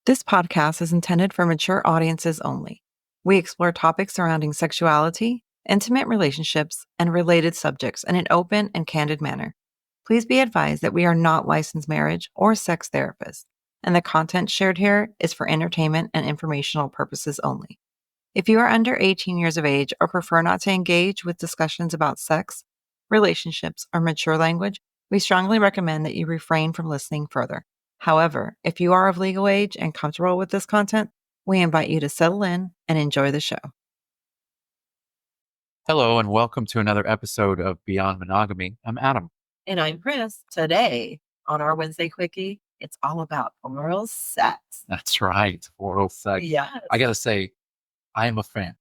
This podcast is intended for mature audiences only. We explore topics surrounding sexuality, intimate relationships, and related subjects in an open and candid manner. Please be advised that we are not licensed marriage or sex therapists, and the content shared here is for entertainment and informational purposes only. If you are under 18 years of age or prefer not to engage with discussions about sex, relationships, or mature language, we strongly recommend that you refrain from listening further. However, if you are of legal age and comfortable with this content, we invite you to settle in and enjoy the show. Hello, and welcome to another episode of Beyond Monogamy. I'm Adam. And I'm Pris. Today, on our Wednesday Quickie, it's all about oral sex. That's right, oral sex. Yes. I gotta say, I am a fan.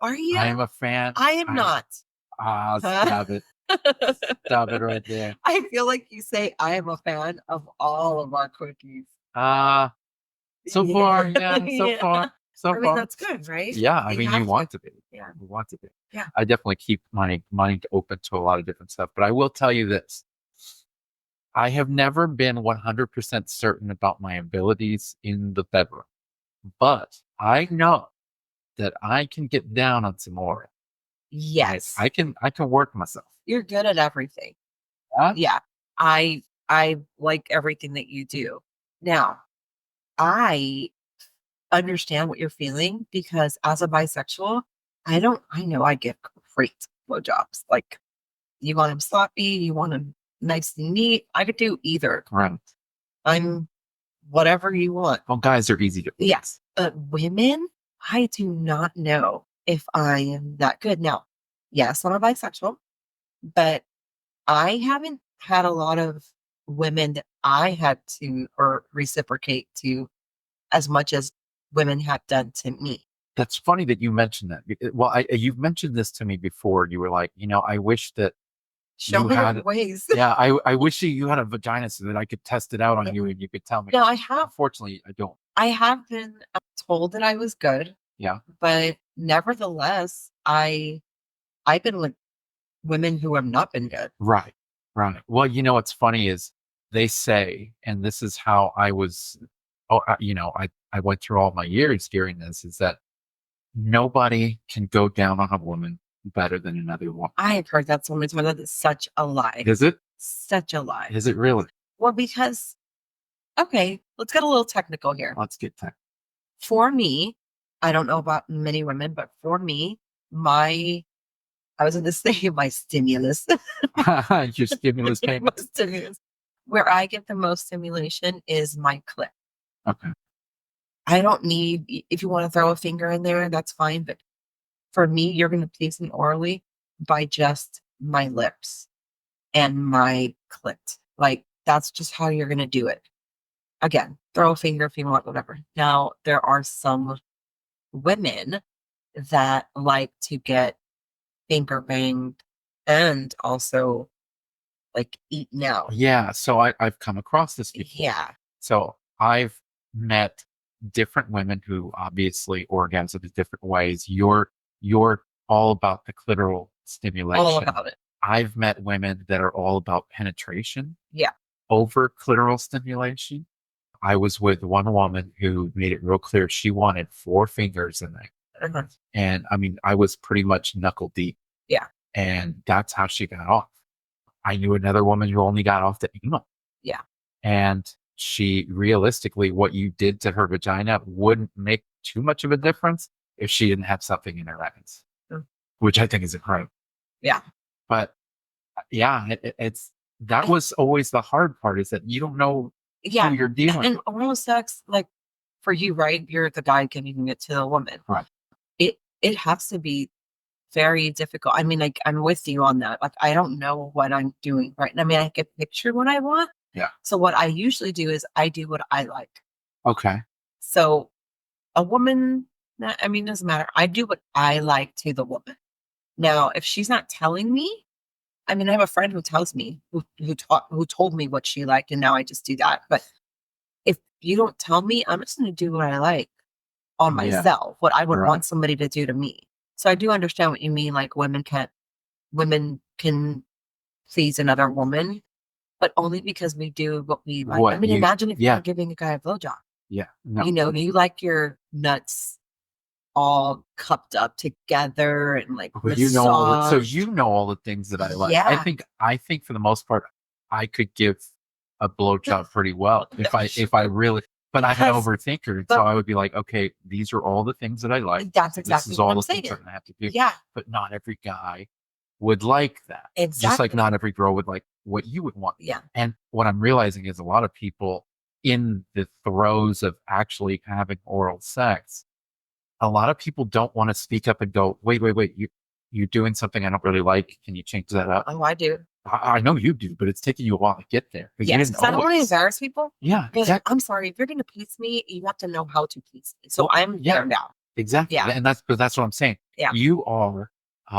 Are you? I am a fan. I am not. Stop it. Stop it right there. I feel like you say I am a fan of all of our quickies. So far, so far. That's good, right? Yeah, I mean, you want to be. Yeah. You want to be. Yeah. I definitely keep my mind open to a lot of different stuff, but I will tell you this. I have never been 100% certain about my abilities in the bedroom, but I know that I can get down on some oral. Yes. I can work myself. You're good at everything. Yeah. I like everything that you do. Now, I understand what you're feeling because as a bisexual, I know I get great blowjobs. Like, you want them sloppy, you want them nice and neat. I could do either. Right. I'm whatever you want. Well, guys are easy to please. Yes. But women, I do not know if I am that good. Now, yes, I'm a bisexual, but I haven't had a lot of women that I had to or reciprocate to as much as women have done to me. That's funny that you mentioned that. Well, you've mentioned this to me before. You were like, I wish that Show me your ways. Yeah, I wish you had a vagina so that I could test it out on you and you could tell me. No, I have. Unfortunately, I don't. I have been told that I was good. Yeah. But nevertheless, I've been with women who have not been good. Right. Well, what's funny is they say, and this is how I was, I went through all my years hearing this, is that nobody can go down on a woman better than another woman. I have heard that so many times. That is such a lie. Is it? Such a lie. Is it really? Well, because, okay, let's get a little technical here. Let's get technical. For me, I don't know about many women, but for me, I was going to say my stimulus. Your stimulus payment? Stimulus. Where I get the most stimulation is my clit. Okay. I don't need, if you want to throw a finger in there, that's fine. But for me, you're going to please me orally by just my lips and my clit. Like, that's just how you're going to do it. Again, throw a finger if you want, whatever. Now, there are some women that like to get finger banged and also like eaten out. Yeah. So I've come across this before. Yeah. So I've met different women who obviously orgasm in different ways. You're all about the clitoral stimulation. All about it. I've met women that are all about penetration. Yeah. Over clitoral stimulation. I was with one woman who made it real clear she wanted 4 fingers in there. Uh-huh. And I mean, I was pretty much knuckle deep. Yeah. And that's how she got off. I knew another woman who only got off the anal. Yeah. And she realistically, what you did to her vagina wouldn't make too much of a difference if she didn't have something in her legs, which I think is incredible. Yeah. But yeah, that was always the hard part, is that you don't know who you're dealing with. And oral sex, like for you, right? You're the guy giving it to the woman. Right. It has to be very difficult. I mean, like, I'm with you on that. Like, I don't know what I'm doing, right? I mean, I can picture what I want. Yeah. So what I usually do is I do what I like. Okay. So a woman, I mean, doesn't matter. I do what I like to the woman. Now, if she's not telling me, I mean, I have a friend who tells me, who told me what she liked, and now I just do that. But if you don't tell me, I'm just going to do what I like on myself, what I would want somebody to do to me. So I do understand what you mean. Like, women can please another woman, but only because we do what we like. I mean, imagine if you're giving a guy a blowjob. Yeah. No. You know, you like your nuts all cupped up together and like But you know all the, so massaged. you know all the things that I like. Yeah. I think for the most part, I could give a blowjob pretty well if I really. But I'm an Because- overthinker, so but- I would be like, okay, these are all the things that I like. That's This exactly is what all I'm the saying. things I'm gonna have to do. Yeah, But not every guy would like that. Just like exactly. not every girl would like what you would want. Yeah. And what I'm realizing is a lot of people in the throes of actually having oral sex, a lot of people don't want to speak up and go, wait, you're doing something I don't really like. Can you change that up? Oh, I do. I know you do, but it's taking you a while to get there. Yes, because I don't want to embarrass people. Yeah, Like, exactly. I'm sorry, if you're going to please me, you have to know how to please me. So I'm there now. Exactly. Yeah. And that's what I'm saying. Yeah. You are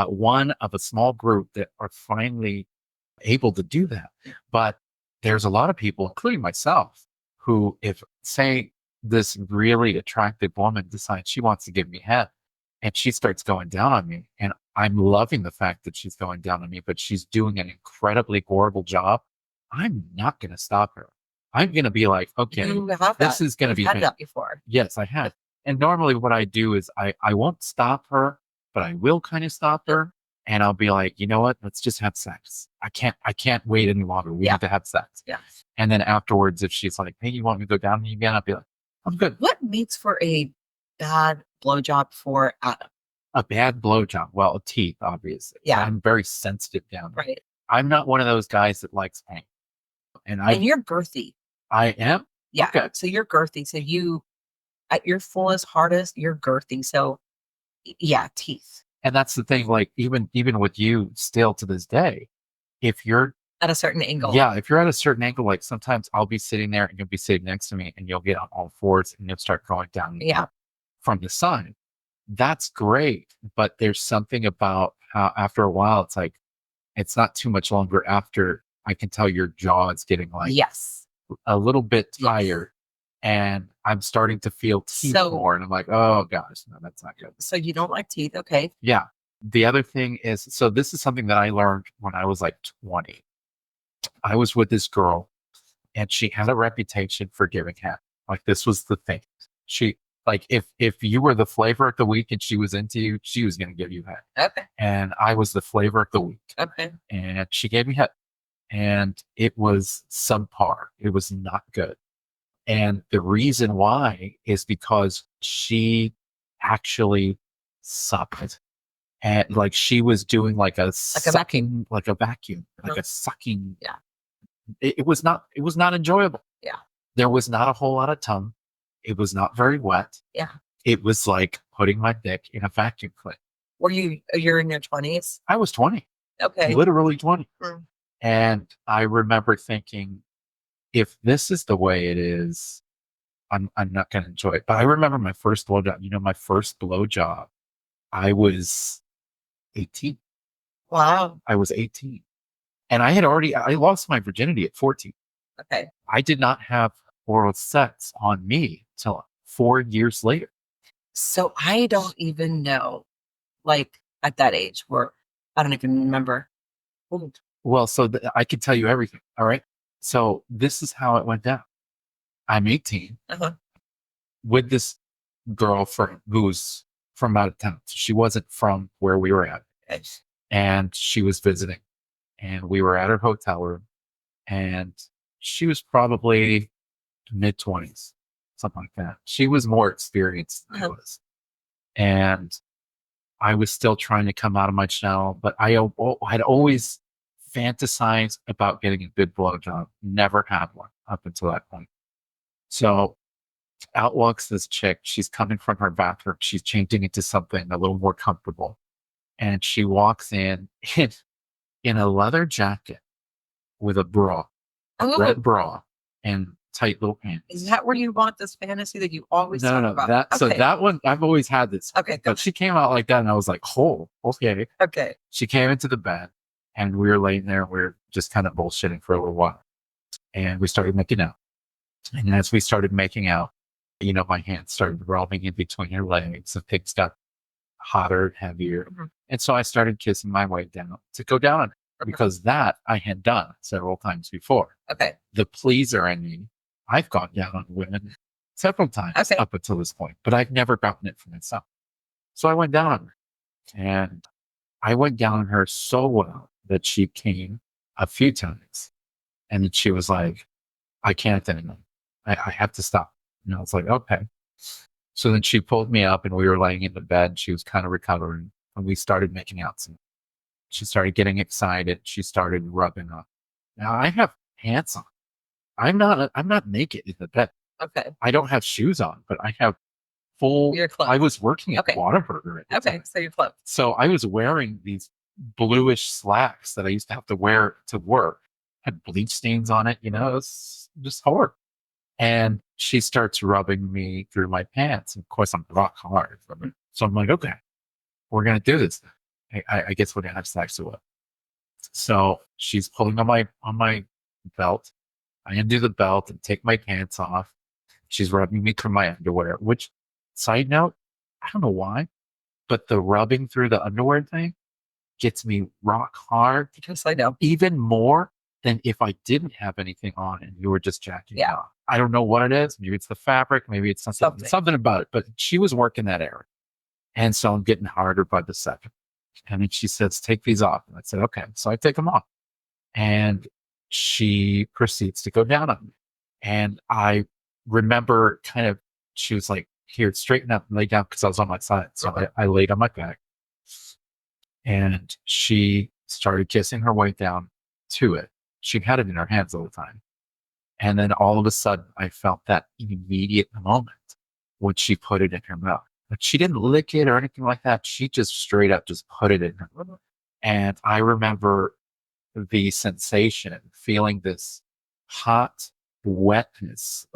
one of a small group that are finally able to do that. But there's a lot of people, including myself, who, if say this really attractive woman decides she wants to give me head and she starts going down on me, and I'm loving the fact that she's going down on me, but she's doing an incredibly horrible job, I'm not going to stop her. I'm going to be like, okay, You have this that. is going to be You've had that before. Yes, I have. And normally what I do is I won't stop her, but I will kind of stop her, and I'll be like, you know what? Let's just have sex. I can't wait any longer. We have to have sex. Yeah. And then afterwards, if she's like, hey, you want me to go down on you again? I'll be like, I'm good. What makes for a bad blowjob for Adam? A bad blowjob. Well, teeth, obviously. Yeah. I'm very sensitive down there. Right. I'm not one of those guys that likes pain. And you're girthy. I am? Yeah. Okay. So you're girthy. So you, at your fullest, hardest, you're girthy. So yeah, teeth. And that's the thing, like even with you still to this day, if you're at a certain angle. Yeah, if you're at a certain angle, like sometimes I'll be sitting there and you'll be sitting next to me and you'll get on all fours and you'll start going down from the side. That's great. But there's something about how after a while, it's like, it's not too much longer after I can tell your jaw is getting like a little bit tired and I'm starting to feel teeth more. And I'm like, oh gosh, no, that's not good. So you don't like teeth. Okay. Yeah. The other thing is, so this is something that I learned when I was like 20. I was with this girl and she had a reputation for giving head. Like this was the thing. She like if you were the flavor of the week and she was into you, she was gonna give you head. Okay. And I was the flavor of the week. Okay. And she gave me head. And it was subpar. It was not good. And the reason why is because she actually sucked. And like she was doing like a sucking, like a vacuum, like a sucking. Yeah. It was not enjoyable. Yeah. There was not a whole lot of tongue. It was not very wet. Yeah. It was like putting my dick in a vacuum cleaner. You're in your 20s? I was 20. Okay. Literally 20. Mm. And I remember thinking, if this is the way it is, I'm not going to enjoy it. But I remember my first blowjob. You know, my first blowjob, I was 18. Wow. I was 18. And I lost my virginity at 14. Okay. I did not have oral sex on me till 4 years later. So I don't even know, like at that age where I don't even remember. Ooh. Well, so I can tell you everything. All right. So this is how it went down. I'm 18 with this girl who's from out of town. So she wasn't from where we were at. And she was visiting. And we were at her hotel room. And she was probably mid-20s, something like that. She was more experienced than I was. And I was still trying to come out of my shell, but I had always fantasized about getting a good blowjob. Never had one up until that point. So out walks this chick. She's coming from her bathroom. She's changing into something a little more comfortable. And she walks in a leather jacket with a bra, red bra, and tight little pants. Is that where you want this fantasy that you always talk about? So that one, I've always had this. Okay. But she came out like that and I was like, oh, okay. Okay. She came into the bed and we were laying there and we were just kind of bullshitting for a little while. And we started making out. And as we started making out, you know, my hands started rolling in between her legs. The things got hotter, heavier. Mm-hmm. And so I started kissing my way down to go down on her because that I had done several times before. Okay. The pleaser in me, I've gone down on women several times Okay. up until this point, but I've never gotten it for myself. So I went down on her, and I went down on her so well that she came a few times, and then she was like, I can't anymore. I have to stop. And I was like, okay. So then she pulled me up and we were laying in the bed. She was kind of recovering and we started making out. Some. She started getting excited. She started rubbing up. Now I have pants on. I'm not naked in the bed. Okay. I don't have shoes on, but I have full. You're clothed. I was working at Okay. Whataburger at the Okay. time. So you're close. So I was wearing these bluish slacks that I used to have to wear to work. Had bleach stains on it, you know, it's just horrible. And she starts rubbing me through my pants. And of course, I'm rock hard. So I'm like, okay, we're going to do this. I guess we're going to have sex or what. So she's pulling on my belt. I undo the belt and take my pants off. She's rubbing me through my underwear, which, side note, I don't know why, but the rubbing through the underwear thing gets me rock hard. Just I know. Even more than if I didn't have anything on and you were just jacking Yeah. off. I don't know what it is. Maybe it's the fabric. Maybe it's something about it. But she was working that area. And so I'm getting harder by the second. And then she says, take these off. And I said, okay. So I take them off. And she proceeds to go down on me. And I remember she was like, here, straighten up and lay down because I was on my side. So I laid on my back. And she started kissing her way down to it. She had it in her hands all the time. And then all of a sudden, I felt that immediate moment when she put it in her mouth. But she didn't lick it or anything like that. She just straight up just put it in her mouth. And I remember the sensation, feeling this hot wetness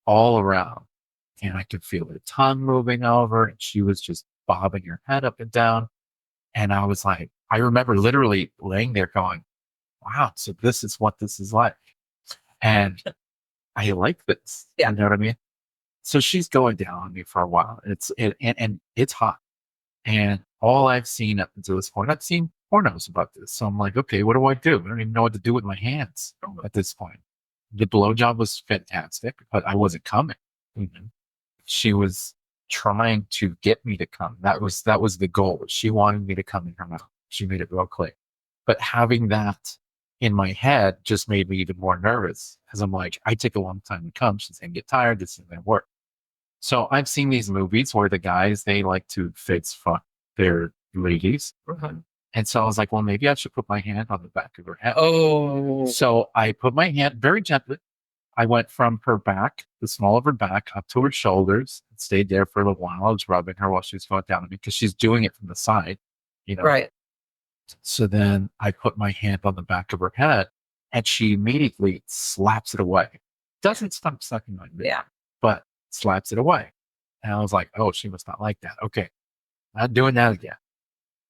all around. And I could feel her tongue moving over, and she was just bobbing her head up and down. And I was like, I remember literally laying there going, wow, so this is what this is like. And I like this. Yeah. You know what I mean? So she's going down on me for a while. And it's hot. And all I've seen up until this point, I've seen pornos about this. So I'm like, okay, what do? I don't even know what to do with my hands at this point. The blowjob was fantastic, but I wasn't coming. She was trying to get me to come. That was the goal. She wanted me to come in her mouth. She made it real clear. But having that in my head just made me even more nervous because I'm like, I take a long time to come. She's gonna get tired. This isn't gonna work. So I've seen these movies where the guys, they like to face fuck their ladies. And so I was like, well, maybe I should put my hand on the back of her head. Oh. So I put my hand very gently. I went from her back, the small of her back, up to her shoulders, and stayed there for a little while. I was rubbing her while she was going down on me because she's doing it from the side, you know. Right. So then I put my hand on the back of her head, and she immediately slaps it away. Doesn't stop sucking on me, but slaps it away. And I was like, oh, she must not like that. Okay, not doing that again.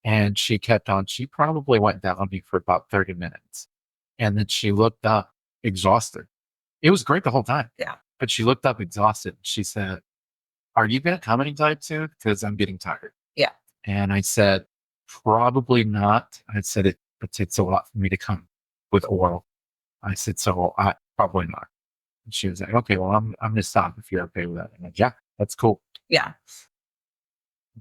And she kept on. She probably went down on me for about 30 minutes. And then she looked up exhausted. It was great the whole time. Yeah. But she looked up exhausted. She said, are you going to come anytime soon? Because I'm getting tired. Yeah. And I said, probably not. I said, it takes a lot for me to come with oral. I said, so I probably not. And she was like, okay, well, I'm going to stop if you're okay with that. I'm like, yeah, that's cool. Yeah.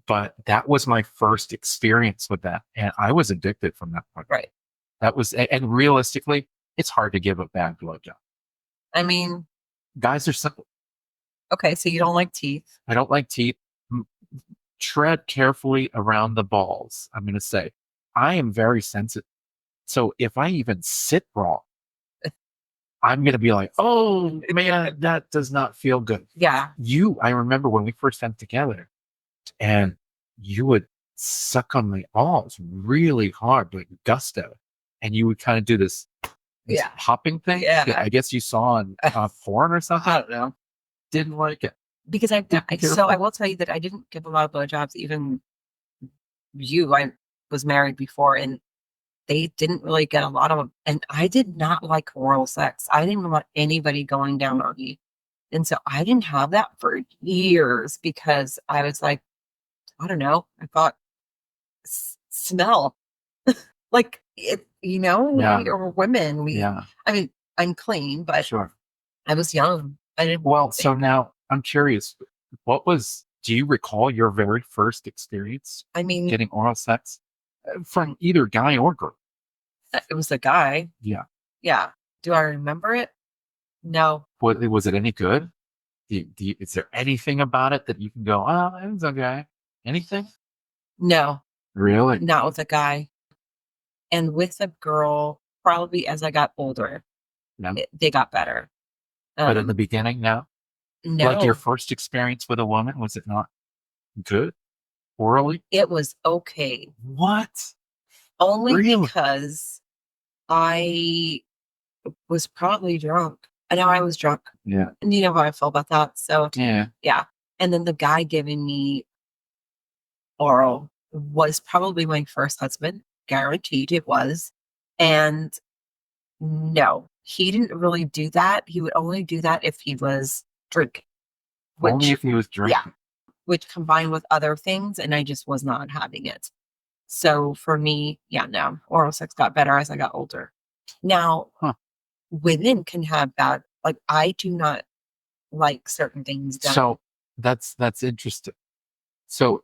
But that was my first experience with that. And I was addicted from that point. Right. That was, and realistically, it's hard to give a bad blowjob. I mean, guys are simple. Okay, so you don't like teeth. I don't like teeth. Tread carefully around the balls. I'm going to say, I am very sensitive. So if I even sit wrong, I'm going to be like, oh man, that does not feel good. Yeah. I remember when we first got together and you would suck on my balls really hard, like gusto. And you would kind of do this popping thing. Yeah. I guess you saw on porn or something. I don't know. Didn't like it. Because I will tell you that I didn't give a lot of blowjobs. Even I was married before, and they didn't really get a lot of them. And I did not like oral sex. I didn't want anybody going down on me, and so I didn't have that for years because I was like, I don't know. I thought smell like it, or women. I mean, I'm clean, but sure. I was young. I didn't. Well, so now I'm curious. Do you recall your very first experience I mean, getting oral sex from either guy or girl? it was a guy. Yeah. Yeah. Do I remember it? No. Was it any good? Is there anything about it that you can go, oh, it was okay? Anything? No. Really? Not with a guy. And with a girl, probably as I got older, No. they got better. But in the beginning, no? No. Like your first experience with a woman, was it not good? Orally? It was okay. What? Only Really? because I was probably drunk. I know I was drunk. Yeah. And you know how I feel about that. So, Yeah. yeah. And then the guy giving me oral was probably my first husband. Guaranteed it was. And no, he didn't really do that. He would only do that if he was drinking. Only if he was drinking. Yeah. Which combined with other things, and I just was not having it. So for me, yeah, no, oral sex got better as I got older. Now, women can have that. Like, I do not like certain things done. So that's interesting. So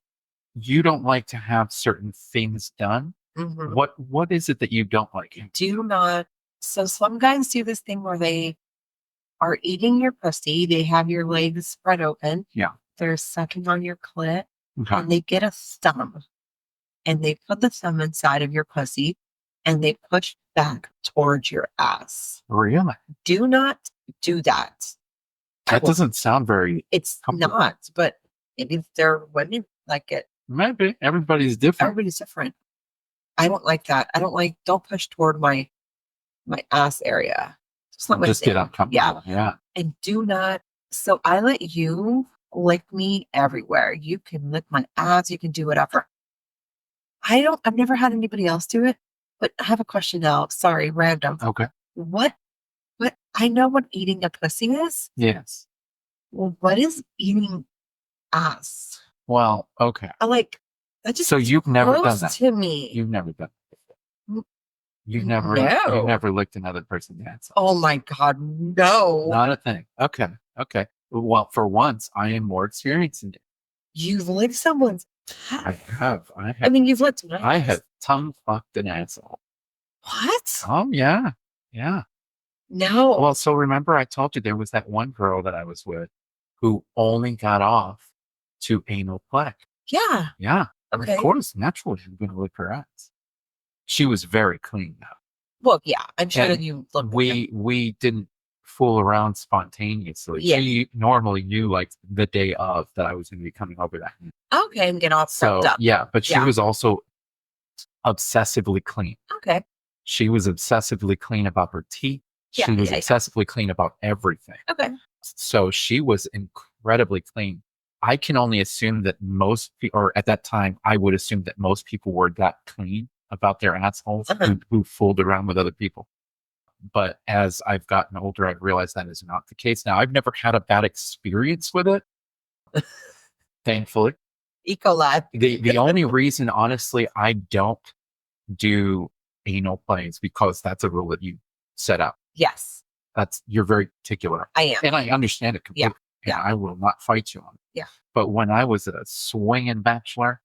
you don't like to have certain things done. Mhm. What is it that you don't like? Do not. So some guys do this thing where they are eating your pussy. They have your legs spread open. Yeah. They're sucking on your clit, Okay. and they get a thumb, and they put the thumb inside of your pussy, and they push back towards your ass. Really? Do not do that. That doesn't sound very. It's comfortable. not, but maybe there are women like it. Maybe everybody's different. Everybody's different. I don't like that. Don't push toward my ass area. It's not my Just thing. get uncomfortable. Yeah. And do not. So I let you lick me everywhere. You can lick my ass. You can do whatever. I've never had anybody else do it, but I have a question now. Sorry, random. Okay. What, I know what eating a pussy is. Yes. Well, what is eating ass? Well, okay. That just So you've never done gross that. to me. You've never done that. N- You've No. never licked another person's ass. Oh my God, no. Not a thing. Okay. Okay. Well, for once, I am more experienced in it. You've licked someone's I have. I mean, you've licked mine. I have tongue fucked an asshole. What? Oh yeah. Yeah. No. Well, so remember I told you there was that one girl that I was with who only got off to anal play. Yeah. Yeah. Okay. Of course, naturally, I'm going to lick her ass. She was very clean though. Well, yeah, I'm sure And that you looked. We didn't fool around spontaneously. Yeah. She normally knew like the day of that I was going to be coming over that. Okay, and get all So prepped up. yeah, but she Yeah. was also obsessively clean. Okay. She was obsessively clean about her teeth. Yeah, She was yeah. obsessively clean about everything. Okay. So she was incredibly clean. I can only assume that most people, or at that time, I would assume that most people were that clean about their assholes who fooled around with other people. But as I've gotten older, I've realized that is not the case. Now, I've never had a bad experience with it, thankfully. E. coli. The only reason, honestly, I don't do anal play is because that's a rule that you set up. Yes, You're very particular. I am. And I understand it completely. Yeah. And I will not fight you on it. Yeah. But when I was a swinging bachelor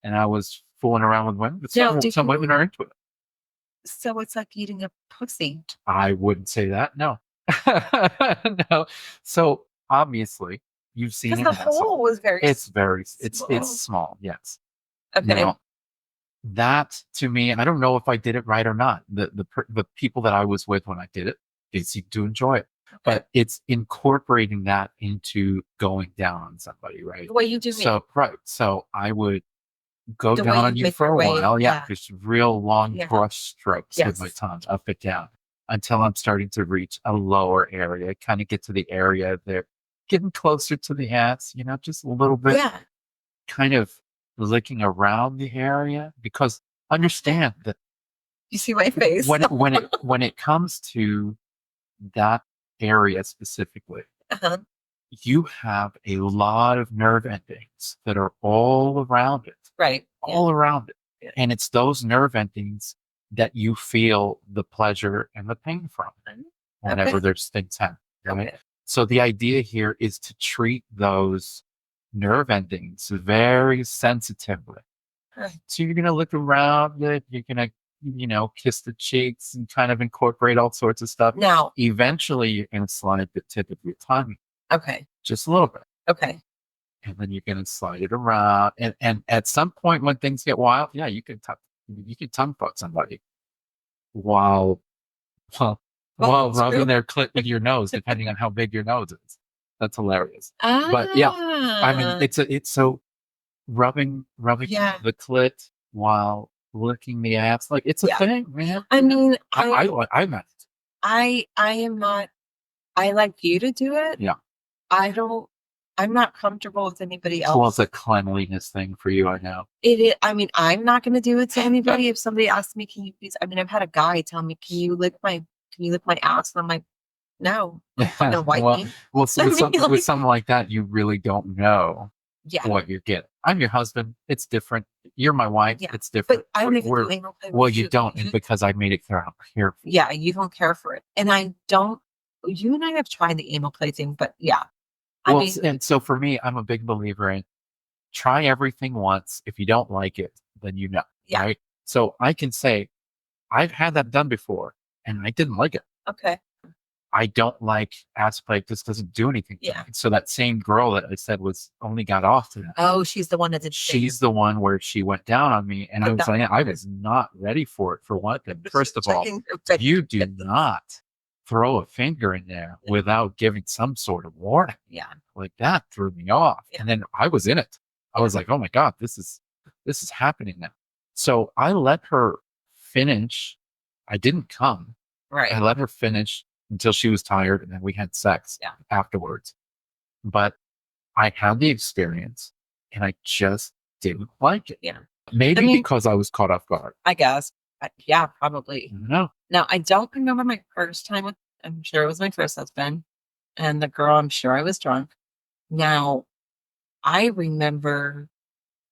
and I was fooling around with women, Now, some women are into it. So it's like eating a pussy. I wouldn't say that. No. No. So obviously you've seen Because an the asshole. hole was very. It's small. small. Yes. Okay. Now, that to me, I don't know if I did it right or not. The people that I was with when I did it, they seemed to enjoy it. But it's incorporating that into going down on somebody, right? The way you do me. So right. So I would go The way down you on you make for a your way, while. Yeah. yeah. Just real long Yeah. brush strokes with my Yes. tongue up and down until I'm starting to reach a lower area, kind of get to the area there, getting closer to the ass, just a little bit, Yeah. kind of licking around the area, because understand that You see my face. when it comes to that area specifically, Uh-huh. you have a lot of nerve endings that are all around it, Right. all around it. Yeah. And it's those nerve endings that you feel the pleasure and the pain from whenever Okay. there's things happen. Right? Okay. So the idea here is to treat those nerve endings very sensitively. Right. So you're going to look around it. You're going to, kiss the cheeks and kind of incorporate all sorts of stuff. Now, Eventually, you're going to slide the tip of your tongue okay, just a little bit. okay. And then you're going to slide it around. And at some point when things get wild, yeah, you can tongue fuck somebody while Well, while that's rubbing true. their clit with your nose, depending on how big your nose is. That's hilarious. But yeah, I mean, Ah, it's so rubbing yeah. the clit while licking the ass, like it's a Yeah. thing, man. I mean, I'm not. I am not. I like you to do it. Yeah. I don't. I'm not comfortable with anybody Well, it's else. a cleanliness thing for you, I know. It is. I mean, I'm not going to do it to anybody. If somebody asks me, "Can you please?" I mean, I've had a guy tell me, "Can you lick my ass?" And I'm like, "No, I'm not gonna wipe well, me." well, so I with, mean, with like, something like that, you really don't know yeah, what you're getting. I'm your husband. It's different. You're my wife. yeah. It's different. But I don't even We're- do anal play. well, with you don't, and because I made it clear, I'm here. Yeah, you don't care for it, and I don't. You and I have tried the anal play thing, but yeah, I Well, mean, and so for me, I'm a big believer in try everything once. If you don't like it, then you know, yeah, right? So I can say I've had that done before, and I didn't like it. okay, I don't like ass play. This doesn't do anything. To yeah. me. So that same girl that I said was only got off to that. Oh, she's the one that did. She's the one where she went down on me, and I was like, I was not ready for it. For one thing, first of all, you do not throw a finger in there without giving some sort of warning. Yeah, Like that threw me off, Yeah. and then I was in it. I was like, oh my god, this is happening now. So I let her finish. I didn't come. I right. let her finish until she was tired, and then we had sex Yeah. afterwards. But I had the experience, and I just didn't like it. Yeah, Maybe I mean- because I was caught off guard. I guess. Yeah, probably. No. Now, I don't remember my first time with. I'm sure it was my first husband, and the girl. I'm sure I was drunk. Now, I remember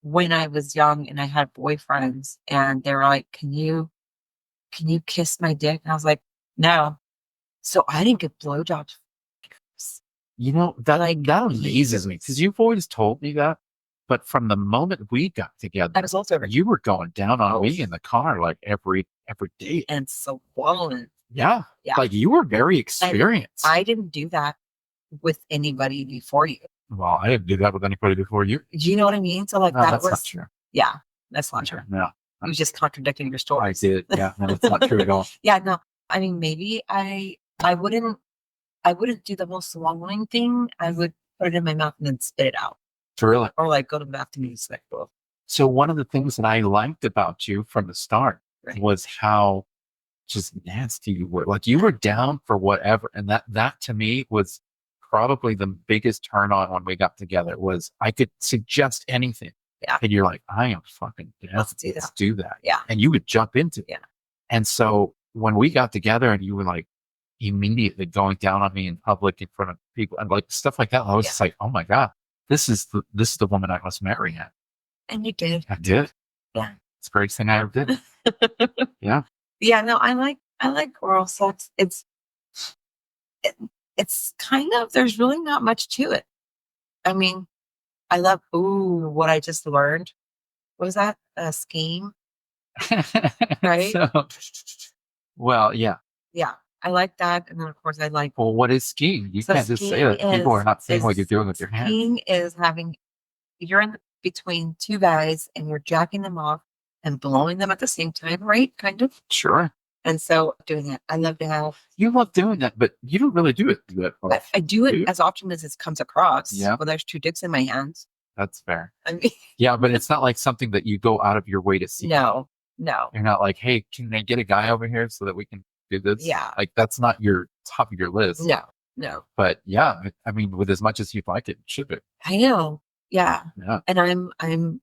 when I was young and I had boyfriends, and they were like, can you kiss my dick?" And I was like, "No." So I didn't get blowjobs. That Like, that amazes me because you've always told me that. But from the moment we got together, I was also very you were going down on me in the car like every day. and swollen. Yeah. Yeah. Like you were very experienced. I didn't do that with anybody before you. Well, I didn't do that with anybody before you. Do you know what I mean? So like No, that that's was not true. yeah, that's not true. No, I was just contradicting your story. I did. Yeah, no, that's not true at all. Yeah, no. I mean, maybe I wouldn't do the whole swallowing thing. I would put it in my mouth and then spit it out, Really. or like go to the bathroom and use like both. So one of the things that I liked about you from the start Right. was how just nasty you were. Like you were down for whatever, and that to me was probably the biggest turn on when we got together. Was I could suggest anything, Yeah. and you're like, I am fucking down. Let's do that. Yeah. And you would jump into it. Yeah. And so when we got together, and you were like immediately going down on me in public in front of people and like stuff like that, I was just like, oh my god, this is the woman I must marry. And you did. I did. Yeah. It's the greatest thing I ever did. Yeah. Yeah, no, I like oral sex. It's kind of, there's really not much to it. I mean, I love what I just learned. What was that? A scheme? Right? So, well, yeah. Yeah. I like that. And then of course I like Well, what is skiing? You So can't just say skiing that. People are not saying what is- you're doing with your hands. skiing is you're in between two guys and you're jacking them off and blowing them at the same time, right? Kind of. Sure. And so doing that. I love to have You love doing that, but you don't really do it that I, often. I do Do you? it as often as it comes across. Yeah. When there's two dicks in my hands. That's fair. I mean, Yeah, but it's not like something that you go out of your way to see. no. You're not like, hey, can they get a guy over here so that we can do this? Yeah. Like that's not your top of your list. No. But yeah, I mean, with as much as you'd like it, should be. I know. Yeah. Yeah. And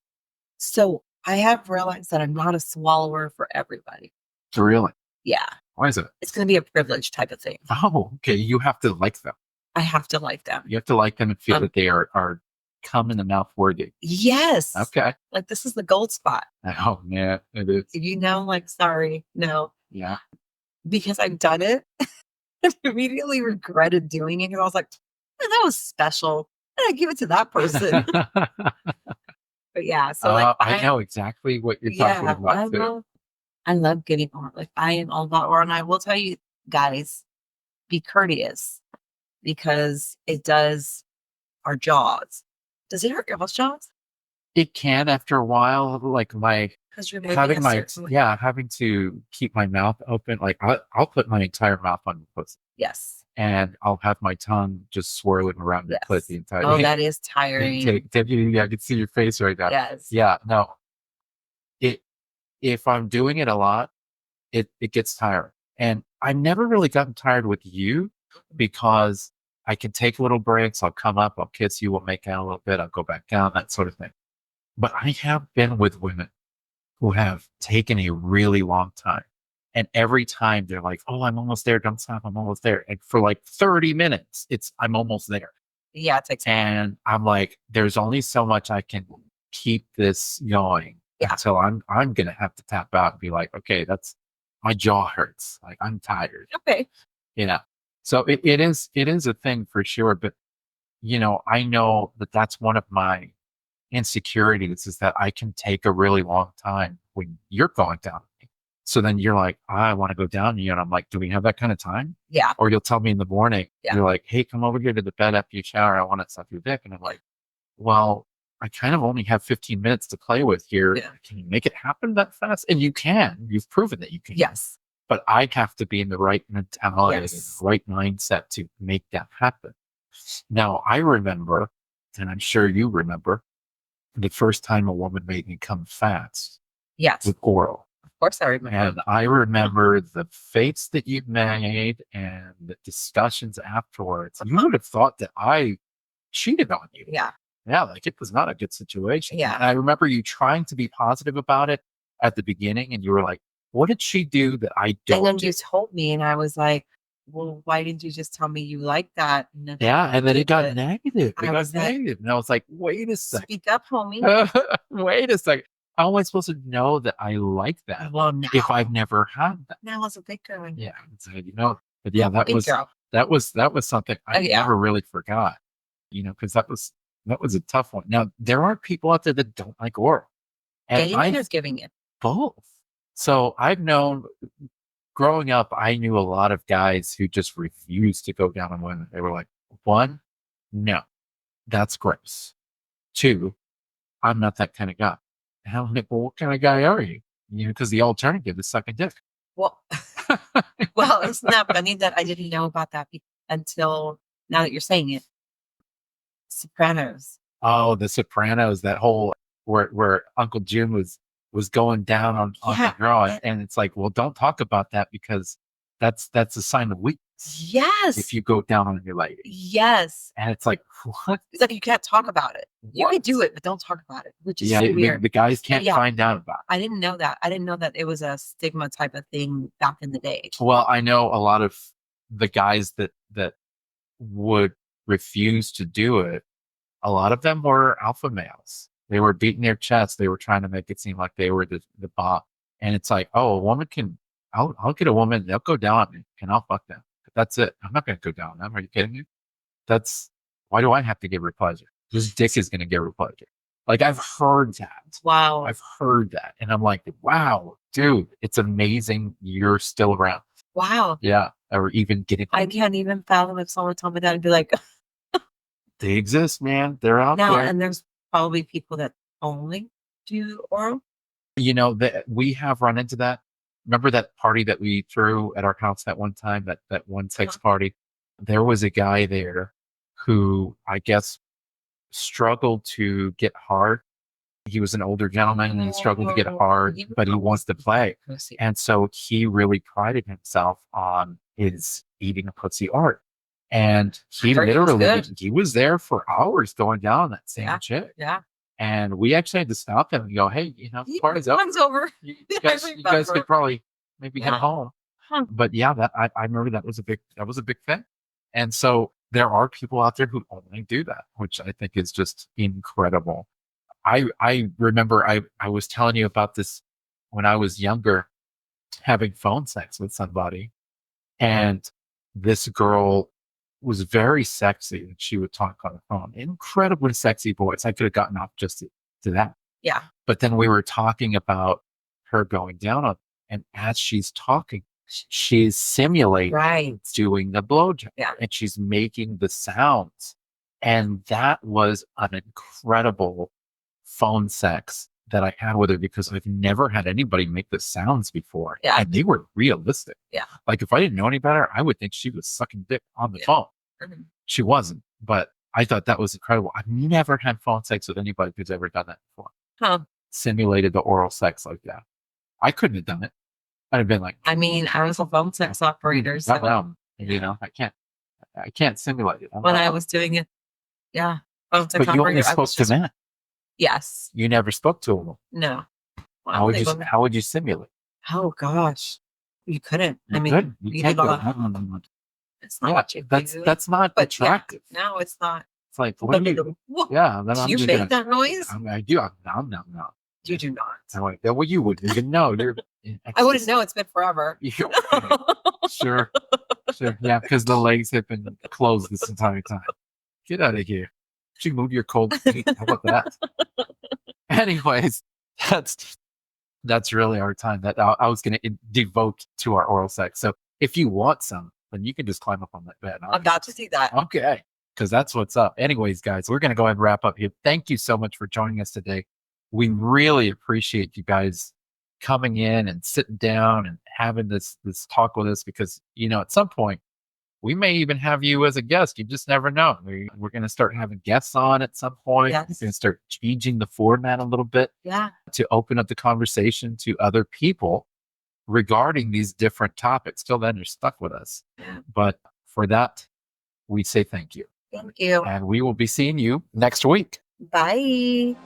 so I have realized that I'm not a swallower for everybody. Really? Yeah. Why is it? It's going to be a privilege type of thing. Oh, okay. You have to like them. I have to like them. You have to like them and feel that they are come in the mouth worthy. Yes. Okay. Like this is the gold spot. Oh yeah, it is. If you know, like, sorry, no, Yeah. because I've done it. I immediately regretted doing it because I was like, "Man, that was special. I give it to that person." But yeah, so like I know exactly what you're talking yeah, about too. I love giving oral. Like I am all about oral, and I will tell you guys, be courteous because it does our jaws. Does it hurt your host jaws? It can after a while, like my Because you're moving a certain way. having to keep my mouth open. Like I'll put my entire mouth on your pussy, Yes. and I'll have my tongue just swirling around your clit Yes. the entire Oh, day. that is tiring. I can see your face right now. Yes. Yeah, no. It if I'm doing it a lot, it gets tiring. And I've never really gotten tired with you because I can take little breaks. I'll come up, I'll kiss you, we'll make out a little bit, I'll go back down, that sort of thing. But I have been with women who have taken a really long time. And every time they're like, "Oh, I'm almost there. Don't stop. I'm almost there." And for like 30 minutes, I'm almost there. Yeah, it takes And I'm like, there's only so much I can keep this going Yeah. until I'm gonna have to tap out and be like, okay, that's my jaw hurts. Like I'm tired. okay. You know. So it is a thing for sure. But I know that that's one of my insecurities is that I can take a really long time when you're going down on me. So then you're like, I want to go down on you. And I'm like, do we have that kind of time? Yeah. Or you'll tell me in the morning, Yeah. you're like, hey, come over here to the bed after you shower. I want to suck your dick. And I'm like, well, I kind of only have 15 minutes to play with here. Yeah. Can you make it happen that fast? And you can. You've proven that you can. Yes. But I have to be in the right mentality, Yes. the right mindset to make that happen. Now, I remember, and I'm sure you remember, the first time a woman made me come fast Yes. with oral. Of course I remember. And I remember the face that you made and the discussions afterwards. You would have thought that I cheated on you. Yeah. Yeah, like it was not a good situation. Yeah. And I remember you trying to be positive about it at the beginning, and you were like, what did she do that I And don't then do? you told me, and I was like, well, why didn't you just tell me you like that? Yeah, and then it got But negative. I It got was like, negative. And I was like, wait a second. speak up, homie. Wait a second. How am I supposed to know that I like that Well, now, if I've never had that? now as a big girl. Yeah. So, but yeah, that Big was girl. something I Yeah. never really forgot, because that was a tough one. Now, there are people out there that don't like oral. And Getting it is giving it. both. So I've known growing up, I knew a lot of guys who just refused to go down on women. They were like, one, no, that's gross. Two, I'm not that kind of guy. And I'm like, well, what kind of guy are you? Because the alternative is sucking dick. Well, well, isn't that funny that I didn't know about that until now that you're saying it? Sopranos. Oh, The Sopranos, that whole where Uncle Jim was going down on Yeah. the girl, and it's like, well, don't talk about that because that's a sign of weakness Yes. if you go down on your lady. Yes. And it's like, what? It's like you can't talk about it. You can do it, but don't talk about it, which is Yeah, so weird. the guys can't Yeah. find out about it. I didn't know that. I didn't know that it was a stigma type of thing back in the day. Well, I know a lot of the guys that would refuse to do it. A lot of them were alpha males. They were beating their chests. They were trying to make it seem like they were the bot. And it's like, oh, a woman can. I'll get a woman. They'll go down on me, and I'll fuck them. That's it. I'm not going to go down on them. Are you kidding me? Why do I have to give her pleasure? This dick is going to give her pleasure. Like I've heard that. Wow. I've heard that, and I'm like, wow, dude, it's amazing you're still around. Wow. Yeah, or even getting. I can't even fathom if someone told me that and be like, They exist, man. They're out now, there. and there's probably people that only do oral. That we have run into that. Remember that party that we threw at our house that one time, that one sex party? There was a guy there who I guess struggled to get hard. He was an older gentleman and he struggled to get hard, but he wants to play. And so he really prided himself on his eating a pussy art. And he literally, he was there for hours going down on that same chick. Yeah. And we actually had to stop him and go, hey, party's over. You guys could probably maybe head home. Huh. But yeah, I remember that was a big thing. And so there are people out there who only do that, which I think is just incredible. I remember I was telling you about this when I was younger, having phone sex with somebody. And this girl was very sexy and she would talk on the phone. Incredibly sexy voice. I could have gotten off just to that. Yeah. But then we were talking about her going down on, and as she's talking, she's simulating doing the blowjob. Yeah. And she's making the sounds. And that was an incredible phone sex that I had with her because I've never had anybody make the sounds before. Yeah. And they were realistic. Yeah. Like if I didn't know any better, I would think she was sucking dick on the phone. Mhm. She wasn't, but I thought that was incredible. I've never had phone sex with anybody who's ever done that before. Huh. Simulated the oral sex like that. I couldn't have done it. I'd have been like, I mean, I was a phone sex operator, so no, you know, I can't simulate it. when I was doing it, yeah, phone sex But you only operator, I spoke was to just, men. yes, You never spoke to a woman. no. How Well, would you simulate? oh gosh, you couldn't. I You mean, couldn't. You can't did go. not- it's not Yeah, what you do. that's not But yeah, attractive. no, it's not. It's like what do you? What? Yeah, then Do I'm you just make gonna. that noise? I do. No. You do not. I'm like, well, you wouldn't even know. You're. I wouldn't know. It's been forever. Sure. Yeah, because the legs have been closed this entire time. Get out of here. You move your cold feet. How about that? Anyways, that's really our time that I was going to devote to our oral sex. So if you want some, then you can just climb up on that bed. I'm about to see that. Okay. Because that's what's up. Anyways, guys, we're going to go ahead and wrap up here. Thank you so much for joining us today. We really appreciate you guys coming in and sitting down and having this talk with us because, you know, at some point, we may even have you as a guest. You just never know. We're going to start having guests on at some point. Yes. We're going to start changing the format a little bit Yeah. to open up the conversation to other people regarding these different topics. Till then, you're stuck with us. Yeah. But for that, we say thank you. Thank you. And we will be seeing you next week. Bye.